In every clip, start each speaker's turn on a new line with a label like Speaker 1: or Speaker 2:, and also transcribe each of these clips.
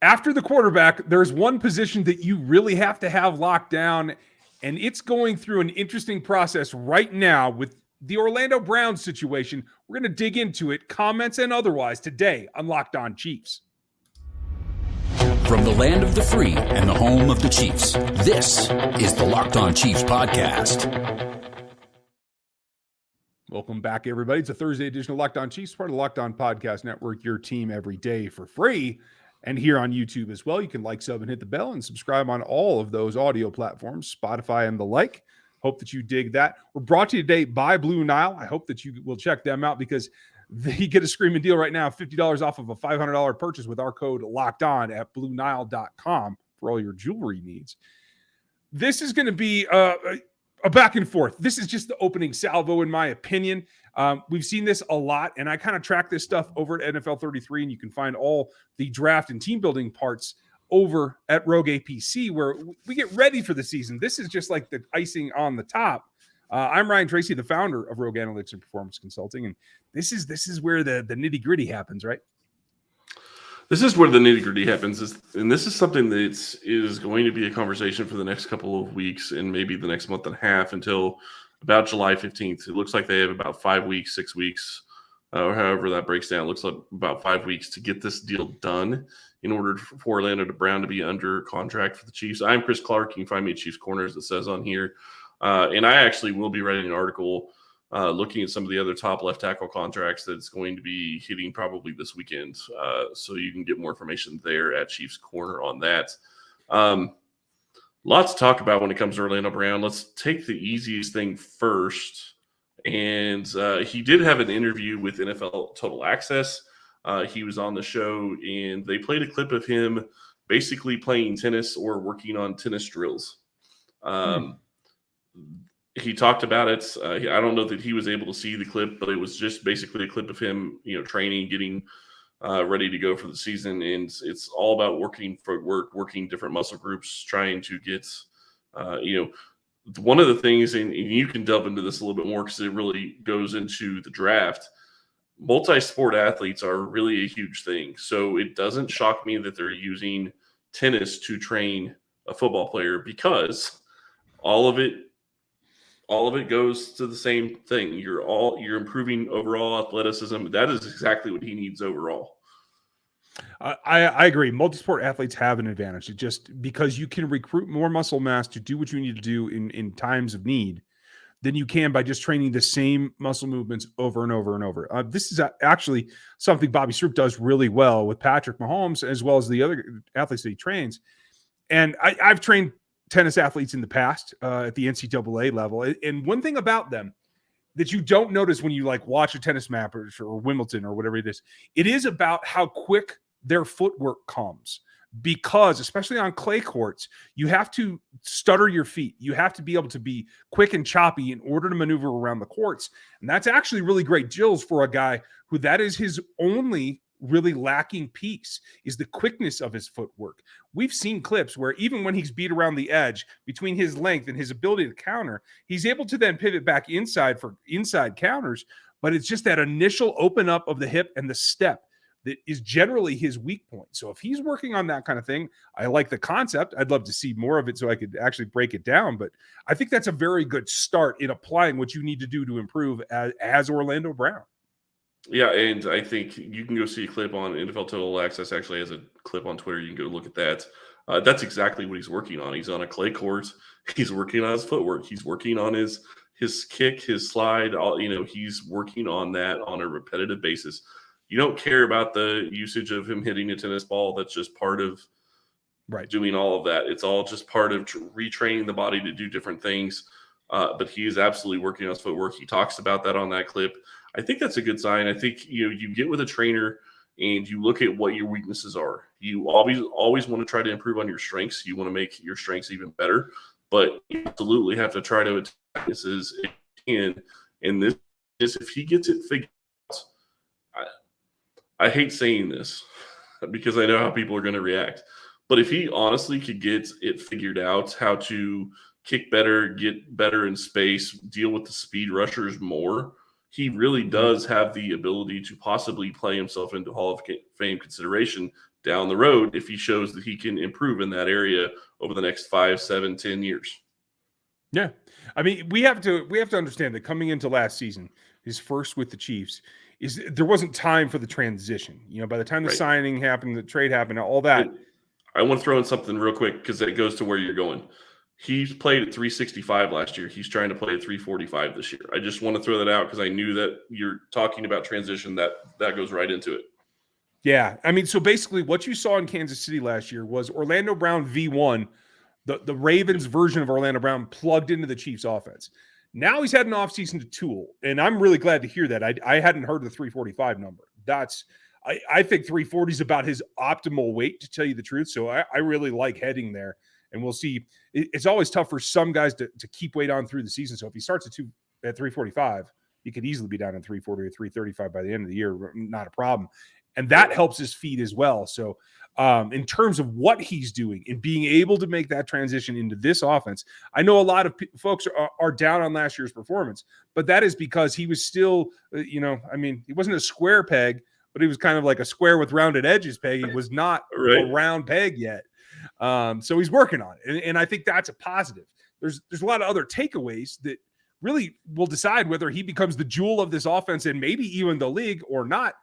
Speaker 1: After the quarterback, there's one position that you really have to have locked down, and it's going through an interesting process right now with the Orlando Browns situation. We're going to dig into it, comments and otherwise, today on Locked On Chiefs.
Speaker 2: From the land of the free and the home of the Chiefs, this is the Locked On Chiefs podcast.
Speaker 1: Welcome back, everybody. It's a Thursday edition of Locked On Chiefs, part of the Locked On Podcast Network, your team every day for free. And here on YouTube as well, you can like, sub, and hit the bell and subscribe on all of those audio platforms, Spotify and the like. Hope that you dig that. We're brought to you today by Blue Nile. I hope that you will check them out because they get a screaming deal right now, $50 off of a $500 purchase with our code Locked On at BlueNile.com for all your jewelry needs. This is going to be a back and forth. This is just the opening salvo, in my opinion. We've seen this a lot, and I kind of track this stuff over at NFL 33, and you can find all the draft and team building parts over at Rogue APC, where we get ready for the season. This is just like the icing on the top. I'm Ryan Tracy, the founder of Rogue Analytics and Performance Consulting, and this is where the nitty gritty happens, right?
Speaker 3: This is where the nitty-gritty happens, and this is something that is going to be a conversation for the next couple of weeks and maybe the next month and a half until about July 15th. It looks like they have about 5 weeks, 6 weeks, or however that breaks down. It looks like about 5 weeks to get this deal done in order for Orlando Brown to be under contract for the Chiefs. I'm Chris Clark. You can find me at Chiefs Corner, as it says on here. And I actually will be writing an article looking at some of the other top left tackle contracts that's going to be hitting probably this weekend. So you can get more information there at Chiefs Corner on that. Lots to talk about when it comes to Orlando Brown. Let's take the easiest thing first. And he did have an interview with NFL Total Access. He was on the show, and they played a clip of him basically playing tennis or working on tennis drills. He talked about it. I don't know that he was able to see the clip, but it was just basically a clip of him, training, getting ready to go for the season. And it's all about working footwork, working different muscle groups, trying to get, one of the things, and you can delve into this a little bit more because it really goes into the draft. Multi-sport athletes are really a huge thing. So it doesn't shock me that they're using tennis to train a football player because all of it goes to the same thing. You're improving overall athleticism. That is exactly what he needs overall.
Speaker 1: I agree. Multisport athletes have an advantage. It just because you can recruit more muscle mass to do what you need to do in times of need than you can by just training the same muscle movements over and over and over. This is actually something Bobby Stroop does really well with Patrick Mahomes, as well as the other athletes that he trains. And I've trained tennis athletes in the past at the NCAA level. And one thing about them that you don't notice when you watch a tennis match or Wimbledon or whatever it is about how quick their footwork comes. Because especially on clay courts, you have to stutter your feet. You have to be able to be quick and choppy in order to maneuver around the courts. And that's actually really great drills for a guy who that is his only really lacking piece is the quickness of his footwork. We've seen clips where even when he's beat around the edge between his length and his ability to counter, he's able to then pivot back inside for inside counters. But it's just that initial open up of the hip and the step that is generally his weak point. So if he's working on that kind of thing, I like the concept. I'd love to see more of it so I could actually break it down. But I think that's a very good start in applying what you need to do to improve as Orlando Brown.
Speaker 3: Yeah, and I think you can go see a clip on NFL Total Access. Actually has a clip on Twitter. You can go look at that. That's exactly what he's working on. He's on a clay court. He's working on his footwork. He's working on his kick, his slide. He's working on that on a repetitive basis. You don't care about the usage of him hitting a tennis ball. That's just part of doing all of that. It's all just part of retraining the body to do different things. But he is absolutely working on his footwork. He talks about that on that clip. I think that's a good sign. I think you get with a trainer and you look at what your weaknesses are. You always want to try to improve on your strengths. You want to make your strengths even better, but you absolutely have to try to attack this as it can. And this is if he gets it figured out. I hate saying this because I know how people are going to react. But if he honestly could get it figured out, how to kick better, get better in space, deal with the speed rushers more, he really does have the ability to possibly play himself into Hall of Fame consideration down the road if he shows that he can improve in that area over the next 5, 7, 10 years.
Speaker 1: Yeah. I mean, we have to understand that coming into last season, his first with the Chiefs, is there wasn't time for the transition. You know, by the time the signing happened, the trade happened, all that.
Speaker 3: And I want to throw in something real quick because it goes to where you're going. He's played at 365 last year. He's trying to play at 345 this year. I just want to throw that out because I knew that you're talking about transition. That goes right into it.
Speaker 1: Yeah. I mean, so basically what you saw in Kansas City last year was Orlando Brown V1, the Ravens version of Orlando Brown plugged into the Chiefs offense. Now he's had an offseason to tool, and I'm really glad to hear that. I hadn't heard the 345 number. I think 340 is about his optimal weight, to tell you the truth. So I really like heading there, and we'll see. It's always tough for some guys to keep weight on through the season. So if he starts at 345, he could easily be down in 340 or 335 by the end of the year. Not a problem. And that helps his feet as well. So in terms of what he's doing and being able to make that transition into this offense, I know a lot of folks are down on last year's performance, but that is because he was still, he wasn't a square peg, but he was kind of like a square with rounded edges peg. He was not a round peg yet. So he's working on it. And I think that's a positive. There's a lot of other takeaways that really will decide whether he becomes the jewel of this offense and maybe even the league or not.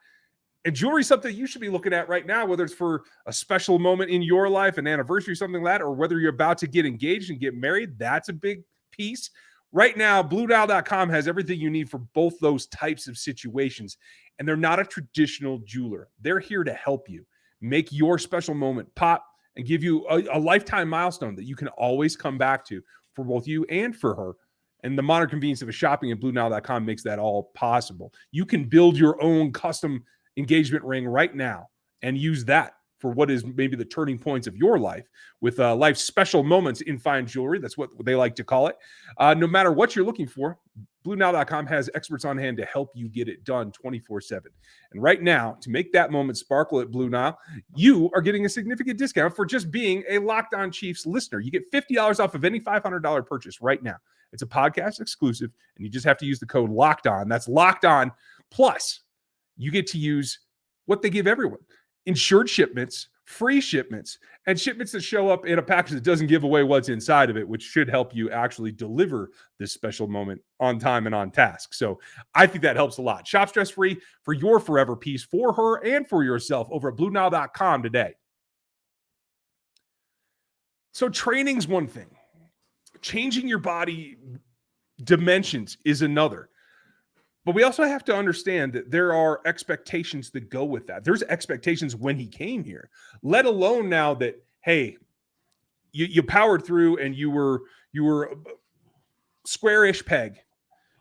Speaker 1: And jewelry is something you should be looking at right now, whether it's for a special moment in your life, an anniversary, something like that, or whether you're about to get engaged and get married. That's a big piece. Right now, BlueNile.com has everything you need for both those types of situations. And they're not a traditional jeweler. They're here to help you make your special moment pop and give you a lifetime milestone that you can always come back to for both you and for her. And the modern convenience of shopping at BlueNile.com makes that all possible. You can build your own custom engagement ring right now and use that for what is maybe the turning points of your life with life's special moments in fine jewelry. That's what they like to call it. No matter what you're looking for, BlueNile.com has experts on hand to help you get it done 24/7. And right now, to make that moment sparkle at Blue Nile, you are getting a significant discount for just being a Locked On Chiefs listener. You get $50 off of any $500 purchase right now. It's a podcast exclusive, and you just have to use the code Locked On. That's Locked On. Plus, you get to use what they give everyone: insured shipments, free shipments, and shipments that show up in a package that doesn't give away what's inside of it, which should help you actually deliver this special moment on time and on task. So I think that helps a lot. Shop stress-free for your forever peace for her and for yourself over at BlueNile.com today. So training's one thing. Changing your body dimensions is another. But we also have to understand that there are expectations that go with that. There's expectations when he came here, let alone now that, hey, you powered through and you were square-ish peg.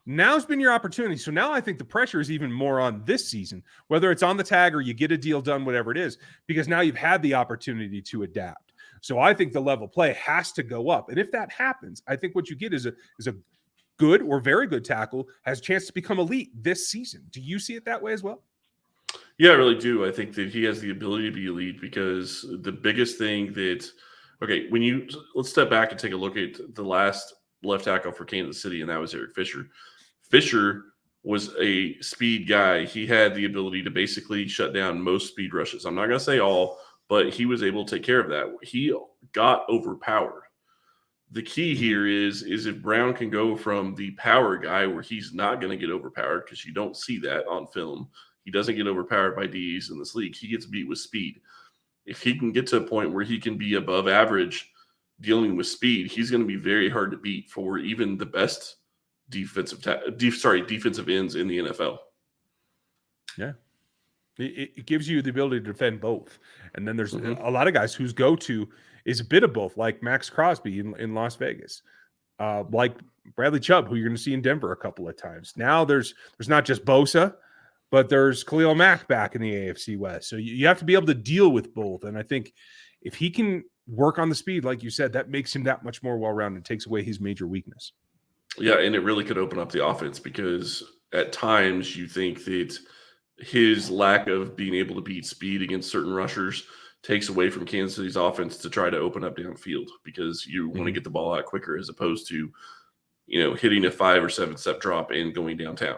Speaker 1: Now's been your opportunity. So now I think the pressure is even more on this season, whether it's on the tag or you get a deal done, whatever it is, because now you've had the opportunity to adapt. So I think the level play has to go up. And if that happens, I think what you get is a good or very good tackle has a chance to become elite this season. Do you see it that way as well?
Speaker 3: Yeah, I really do. I think that he has the ability to be elite because the biggest thing that, let's step back and take a look at the last left tackle for Kansas City, and that was Eric Fisher. Fisher was a speed guy. He had the ability to basically shut down most speed rushes. I'm not going to say all, but he was able to take care of that. He got overpowered. The key here is if Brown can go from the power guy where he's not going to get overpowered, because you don't see that on film. He doesn't get overpowered by Ds in this league. He gets beat with speed. If he can get to a point where he can be above average dealing with speed, he's going to be very hard to beat for even the best defensive ends in the NFL.
Speaker 1: Yeah. It gives you the ability to defend both. And then there's a lot of guys whose go-to is a bit of both, like Max Crosby in Las Vegas, like Bradley Chubb, who you're going to see in Denver a couple of times. Now there's not just Bosa, but there's Khalil Mack back in the AFC West. So you have to be able to deal with both. And I think if he can work on the speed, like you said, that makes him that much more well-rounded and takes away his major weakness.
Speaker 3: Yeah, and it really could open up the offense because at times you think that his lack of being able to beat speed against certain rushers takes away from Kansas City's offense to try to open up downfield because you want to get the ball out quicker as opposed to, hitting a 5 or 7 step drop and going downtown.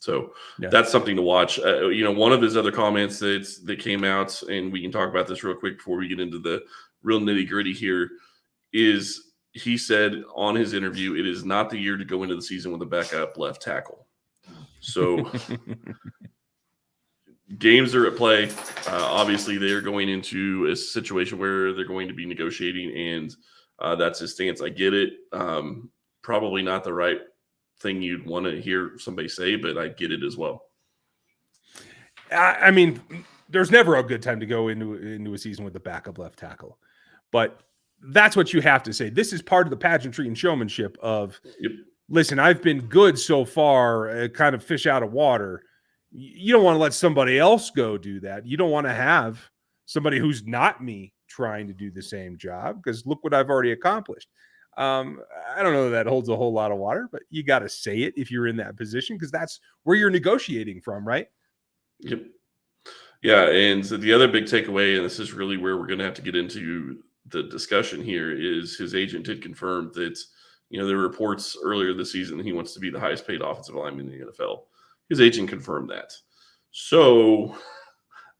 Speaker 3: So
Speaker 1: Yeah.
Speaker 3: that's something to watch. One of his other comments that came out, and we can talk about this real quick before we get into the real nitty gritty here, is he said on his interview, it is not the year to go into the season with a backup left tackle. So games are at play. Obviously, they are going into a situation where they're going to be negotiating, and that's his stance. I get it. Probably not the right thing you'd want to hear somebody say, but I get it as well.
Speaker 1: I mean, there's never a good time to go into a season with a backup left tackle, but that's what you have to say. This is part of the pageantry and showmanship of, listen, I've been good so far, kind of fish out of water. You don't want to let somebody else go do that. You don't want to have somebody who's not me trying to do the same job, because look what I've already accomplished. I don't know that holds a whole lot of water, but you got to say it if you're in that position, because that's where you're negotiating from, right?
Speaker 3: Yep. Yeah, and so the other big takeaway, and this is really where we're going to have to get into the discussion here, is his agent did confirm that, there were reports earlier this season that he wants to be the highest paid offensive lineman in the NFL. His agent confirmed that. So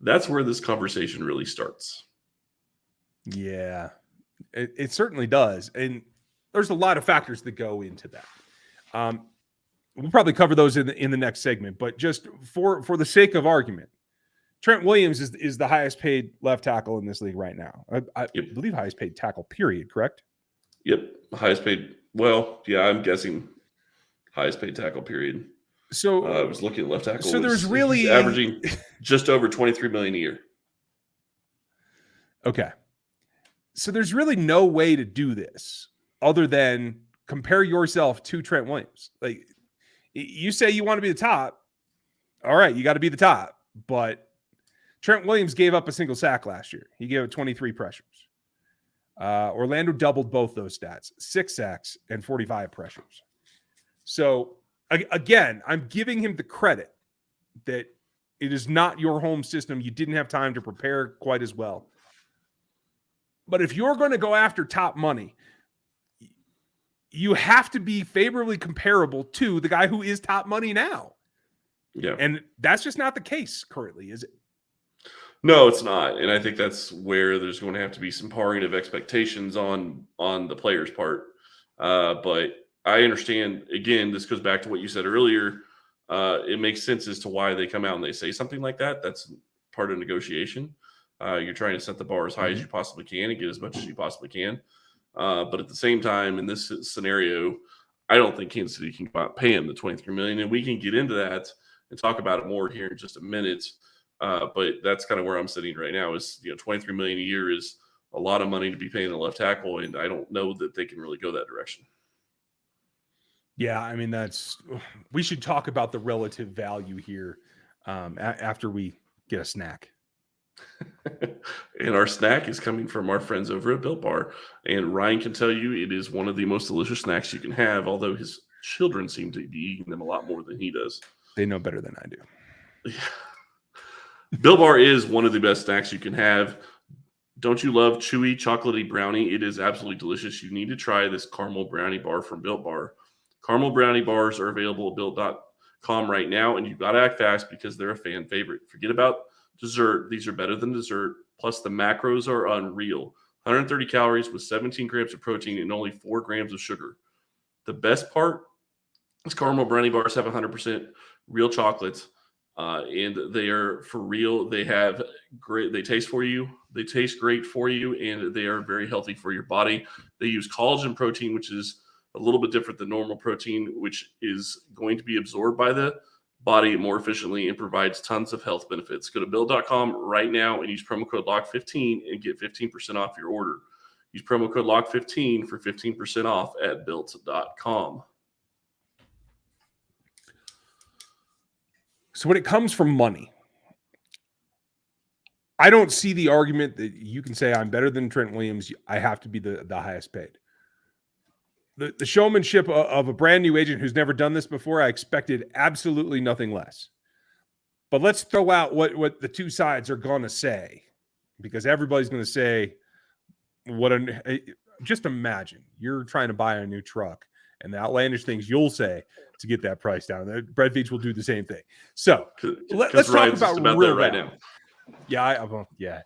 Speaker 3: that's where this conversation really starts.
Speaker 1: Yeah, it certainly does. And there's a lot of factors that go into that. We'll probably cover those in the next segment, but just for the sake of argument, Trent Williams is the highest paid left tackle in this league right now. I believe highest paid tackle, period, correct?
Speaker 3: Yep. Highest paid. Well, yeah, I'm guessing highest paid tackle, period.
Speaker 1: So
Speaker 3: I was looking at left tackle.
Speaker 1: So there's really
Speaker 3: he's averaging just over $23 million a year.
Speaker 1: Okay. So there's really no way to do this other than compare yourself to Trent Williams. Like, you say you want to be the top. All right, you got to be the top. But Trent Williams gave up a single sack last year. He gave up 23 pressures. Orlando doubled both those stats, 6 sacks and 45 pressures. So again, I'm giving him the credit that it is not your home system. You didn't have time to prepare quite as well. But if you're going to go after top money, you have to be favorably comparable to the guy who is top money now.
Speaker 3: Yeah.
Speaker 1: And that's just not the case currently, is it?
Speaker 3: No, it's not. And I think that's where there's going to have to be some paring of expectations on the player's part. But I understand, again, this goes back to what you said earlier. It makes sense as to why they come out and they say something like that. That's part of negotiation. You're trying to set the bar as high as you possibly can and get as much as you possibly can. But at the same time, in this scenario, I don't think Kansas City can pay him the $23 million. And we can get into that and talk about it more here in just a minute. But that's kind of where I'm sitting right now is, $23 million a year is a lot of money to be paying a left tackle. And I don't know that they can really go that direction.
Speaker 1: Yeah, I mean, we should talk about the relative value here after we get a snack.
Speaker 3: And our snack is coming from our friends over at Built Bar. And Ryan can tell you it is one of the most delicious snacks you can have, although his children seem to be eating them a lot more than he does.
Speaker 1: They know better than I do.
Speaker 3: Built Bar is one of the best snacks you can have. Don't you love chewy, chocolatey brownie? It is absolutely delicious. You need to try this caramel brownie bar from Built Bar. Caramel brownie bars are available at Built.com right now, and you've got to act fast because they're a fan favorite. Forget about dessert. These are better than dessert. Plus, the macros are unreal. 130 calories with 17 grams of protein and only 4 grams of sugar. The best part is caramel brownie bars have 100% real chocolate, and they are for real. They have great. They taste for you. They taste great for you, and they are very healthy for your body. They use collagen protein, which is a little bit different than normal protein, which is going to be absorbed by the body more efficiently and provides tons of health benefits. Go to Build.com right now and use promo code LOCK15 and get 15% off your order. Use promo code LOCK15 for 15% off at Built.com.
Speaker 1: So when it comes from money, I don't see the argument that you can say I'm better than Trent Williams. I have to be the highest paid. The showmanship of a brand new agent who's never done this before, I expected absolutely nothing less. But let's throw out what the two sides are going to say, because everybody's going to say, just imagine you're trying to buy a new truck and the outlandish things you'll say to get that price down. Brett Veach will do the same thing. So let's talk about real
Speaker 3: right
Speaker 1: value.
Speaker 3: now.
Speaker 1: Yeah,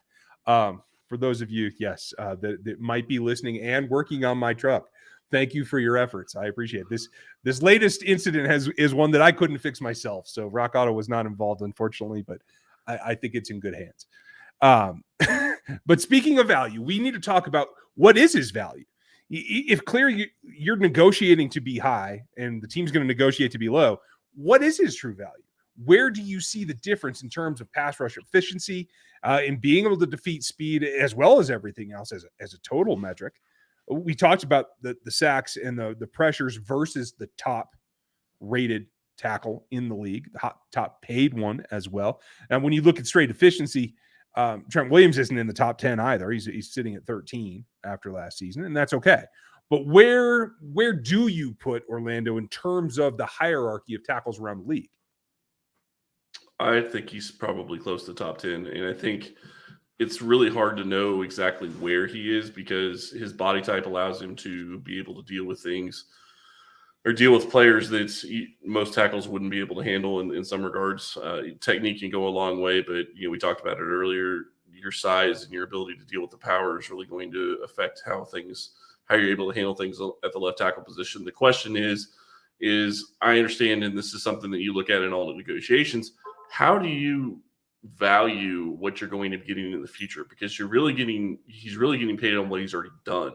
Speaker 1: for those of you, yes, that might be listening and working on my truck, thank you for your efforts. I appreciate it. This latest incident is one that I couldn't fix myself. So Rock Auto was not involved, unfortunately, but I think it's in good hands. But speaking of value, we need to talk about what is his value. If clear you're negotiating to be high and the team's going to negotiate to be low, what is his true value? Where do you see the difference in terms of pass rush efficiency, in being able to defeat speed as well as everything else as a total metric? We talked about the sacks and the pressures versus the top rated tackle in the league, the top paid one as well. And when you look at straight efficiency, Trent Williams isn't in the top 10 either. He's sitting at 13 after last season, and that's okay. But where do you put Orlando in terms of the hierarchy of tackles around the league?
Speaker 3: I think he's probably close to top 10. And I think it's really hard to know exactly where he is because his body type allows him to be able to deal with things or deal with players that most tackles wouldn't be able to handle in some regards. Technique can go a long way, but we talked about it earlier. Your size and your ability to deal with the power is really going to affect how you're able to handle things at the left tackle position. The question is I understand, and this is something that you look at in all the negotiations, how do you value what you're going to be getting in the future? Because he's really getting paid on what he's already done,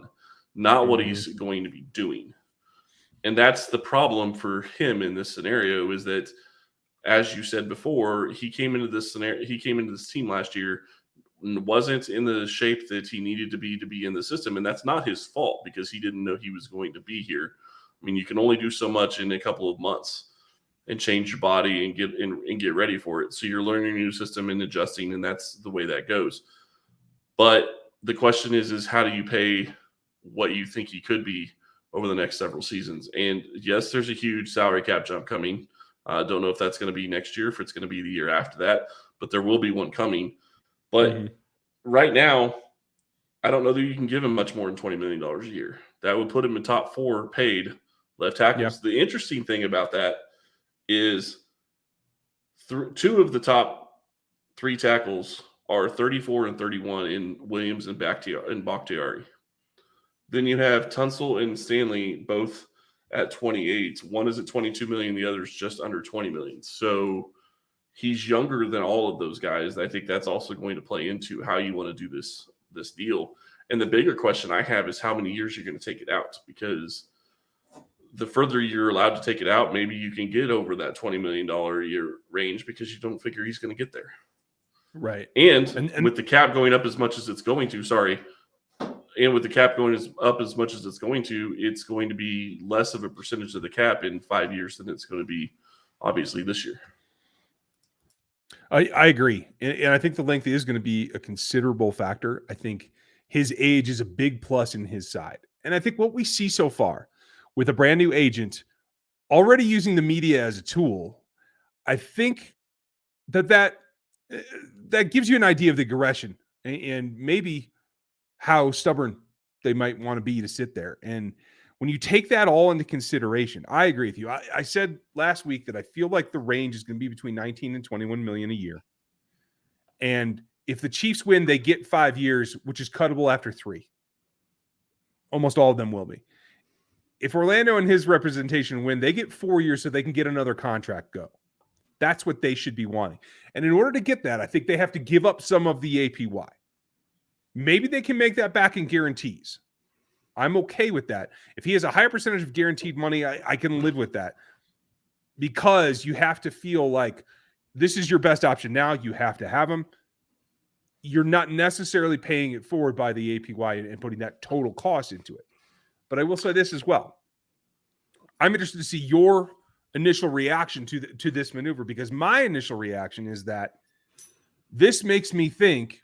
Speaker 3: not what he's going to be doing. And that's the problem for him in this scenario is that, as you said before, he came into this team last year and wasn't in the shape that he needed to be in the system. And that's not his fault because he didn't know he was going to be here. I mean, you can only do so much in a couple of months and change your body and get ready for it. So you're learning a new system and adjusting, and that's the way that goes. But the question is how do you pay what you think he could be over the next several seasons? And yes, there's a huge salary cap jump coming. I don't know if that's going to be next year, if it's going to be the year after that, but there will be one coming. But right now, I don't know that you can give him much more than $20 million a year. That would put him in top 4 paid left tackles. Yeah. The interesting thing about that is 2 of the top 3 tackles are 34 and 31 in Williams and Bakhtiari. Then you have Tunsil and Stanley both at 28. One is at 22 million, the other is just under 20 million. So he's younger than all of those guys. I think that's also going to play into how you want to do this deal. And the bigger question I have is how many years you're going to take it out, because the further you're allowed to take it out, maybe you can get over that $20 million a year range because you don't figure he's going to get there.
Speaker 1: Right.
Speaker 3: And with the cap going up as much as it's going to, and with the cap going up as much as it's going to be less of a percentage of the cap in 5 years than it's going to be, obviously, this year.
Speaker 1: I agree. And I think the length is going to be a considerable factor. I think his age is a big plus in his side. And I think what we see so far with a brand new agent already using the media as a tool, I think that gives you an idea of the aggression and maybe how stubborn they might want to be to sit there. And when you take that all into consideration, I agree with you. I said last week that I feel like the range is going to be between 19 and 21 million a year. And if the Chiefs win, they get 5 years, which is cuttable after 3. Almost all of them will be. If Orlando and his representation win, they get 4 years so they can get another contract go. That's what they should be wanting. And in order to get that, I think they have to give up some of the APY. Maybe they can make that back in guarantees. I'm okay with that. If he has a higher percentage of guaranteed money, I can live with that, because you have to feel like this is your best option now. You have to have him. You're not necessarily paying it forward by the APY and putting that total cost into it. But I will say this as well. I'm interested to see your initial reaction to this maneuver, because my initial reaction is that this makes me think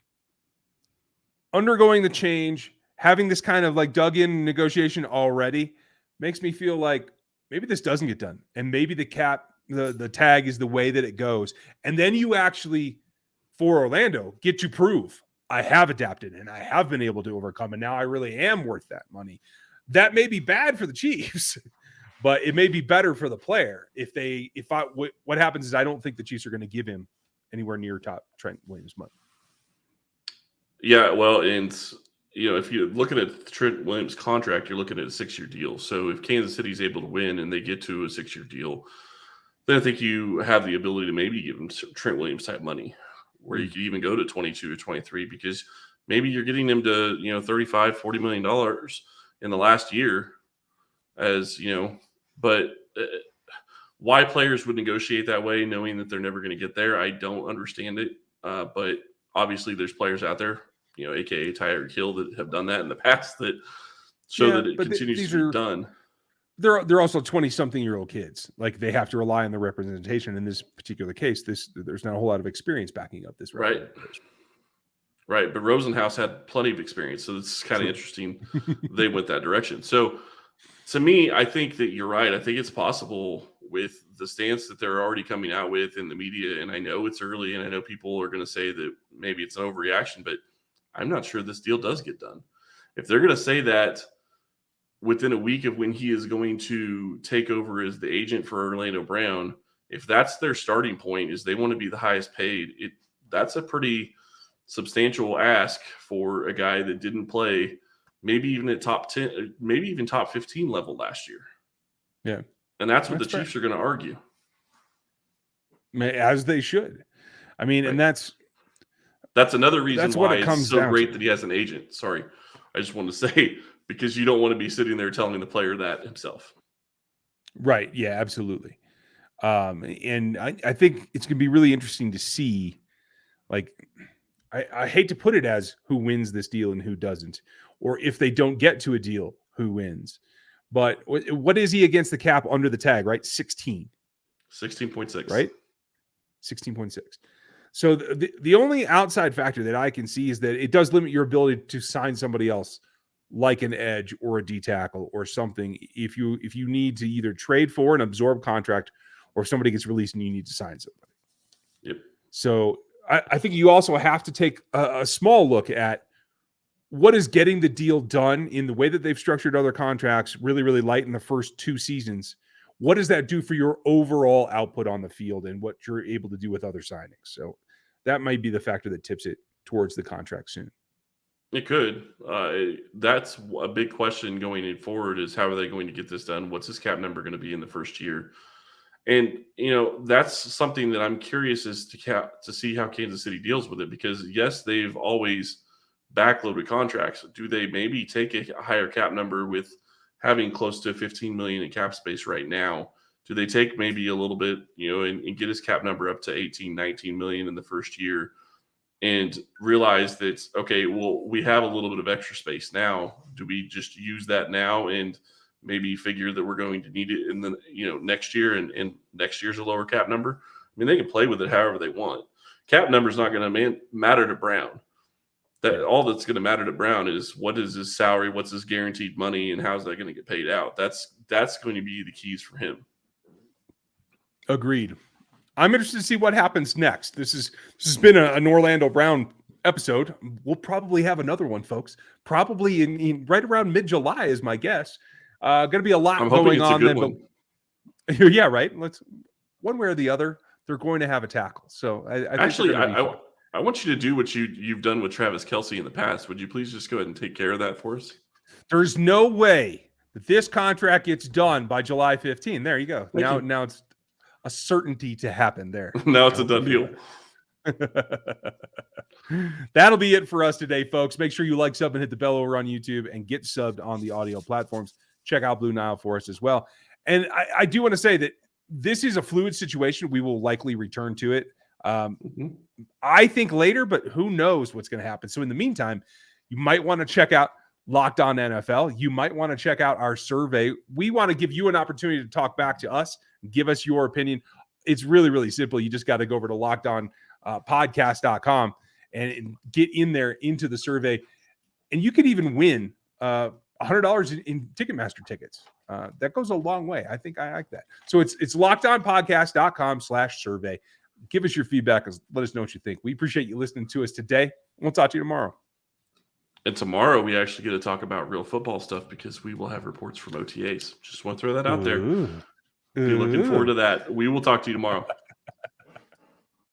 Speaker 1: undergoing the change, having this kind of like dug in negotiation already, makes me feel like maybe this doesn't get done. And maybe the cap, the tag is the way that it goes. And then you actually, for Orlando, get to prove I have adapted and I have been able to overcome. And now I really am worth that money. That may be bad for the Chiefs, But it may be better for the player what happens is I don't think the Chiefs are going to give him anywhere near top Trent Williams money.
Speaker 3: Yeah, well, and if you're looking at Trent Williams' contract, you're looking at a 6-year deal. So if Kansas City's able to win and they get to a 6-year deal, then I think you have the ability to maybe give him Trent Williams type money, where you could even go to 22 or 23, because maybe you're getting him to $35-40 million in the last year, but why players would negotiate that way, knowing that they're never going to get there, I don't understand it. But obviously, there's players out there, aka Tyreek Hill, that have done that in the past that show that it continues to be done.
Speaker 1: They're also 20-something-year-old kids. Like, they have to rely on the representation. In this particular case, there's not a whole lot of experience backing up this.
Speaker 3: Right. But Rosenhaus had plenty of experience, so it's kind of interesting they went that direction. So, to me, I think that you're right. I think it's possible with the stance that they're already coming out with in the media, and I know it's early, and I know people are going to say that maybe it's an overreaction, but I'm not sure this deal does get done. If they're going to say that within a week of when he is going to take over as the agent for Orlando Brown, if that's their starting point, is they want to be the highest paid, that's a pretty substantial ask for a guy that didn't play maybe even at top 10, maybe even top 15 level last year.
Speaker 1: Yeah.
Speaker 3: And that's what the Chiefs are going to argue.
Speaker 1: As they should. I mean, and that's
Speaker 3: another reason why it's so great
Speaker 1: to.
Speaker 3: that he has an agent. Sorry. I just want to say, because you don't want to be sitting there telling the player that himself.
Speaker 1: Right. Yeah, absolutely. And I think it's going to be really interesting to see, like, I hate to put it as who wins this deal and who doesn't, or if they don't get to a deal, who wins. But what is he against the cap under the tag, right?
Speaker 3: 16.6.
Speaker 1: Right? 16.6. So the only outside factor that I can see is that it does limit your ability to sign somebody else, like an edge or a D tackle or something, if you need to either trade for an absorb contract, or somebody gets released and you need to sign somebody.
Speaker 3: Yep.
Speaker 1: So I think you also have to take a small look at what is getting the deal done in the way that they've structured other contracts really, really light in the first 2 seasons. What does that do for your overall output on the field and what you're able to do with other signings? So that might be the factor that tips it towards the contract soon.
Speaker 3: It could. That's a big question going forward, is how are they going to get this done? What's his cap number going to be in the first year? And, that's something that I'm curious as to see how Kansas City deals with it, because yes, they've always backloaded contracts. Do they maybe take a higher cap number with having close to $15 million in cap space right now? Do they take maybe a little bit, and get his cap number up to 18, 19 million in the first year, and realize that, okay, well, we have a little bit of extra space now. Do we just use that now and maybe figure that we're going to need it in the next year, and next year's a lower cap number? I mean, they can play with it however they want. Cap number is not going to matter to Brown. That all that's going to matter to Brown is what is his salary, what's his guaranteed money, and how's that going to get paid out. That's going to be the keys for him.
Speaker 1: Agreed. I'm interested to see what happens next. This has been an Orlando Brown episode. We'll probably have another one, folks. Probably in right around mid-July is my guess. Going to be a lot going on then. But yeah, right. Let's one way or the other. They're going to have a tackle. So
Speaker 3: I want you to do what you've done with Travis Kelce in the past. Would you please just go ahead and take care of that for us?
Speaker 1: There's no way that this contract gets done by July 15. There you go. Now it's a certainty to happen there.
Speaker 3: Now it's a done deal.
Speaker 1: That'll be it for us today, folks. Make sure you like, sub, and hit the bell over on YouTube, and get subbed on the audio platforms. Check out Blue Nile for us as well. And I do want to say that this is a fluid situation. We will likely return to it. I think later, but who knows what's going to happen. So in the meantime, you might want to check out Locked On NFL. You might want to check out our survey. We want to give you an opportunity to talk back to us, give us your opinion. It's really, really simple. You just got to go over to lockedonpodcast.com and get in there into the survey. And you could even win $100 in Ticketmaster tickets. That goes a long way. I think I like that. So it's lockedonpodcast.com/survey. Give us your feedback. Let us know what you think. We appreciate you listening to us today. We'll talk to you tomorrow.
Speaker 3: And tomorrow we actually get to talk about real football stuff because we will have reports from OTAs. Just want to throw that out there.
Speaker 1: Ooh.
Speaker 3: Be looking forward to that. We will talk to you tomorrow.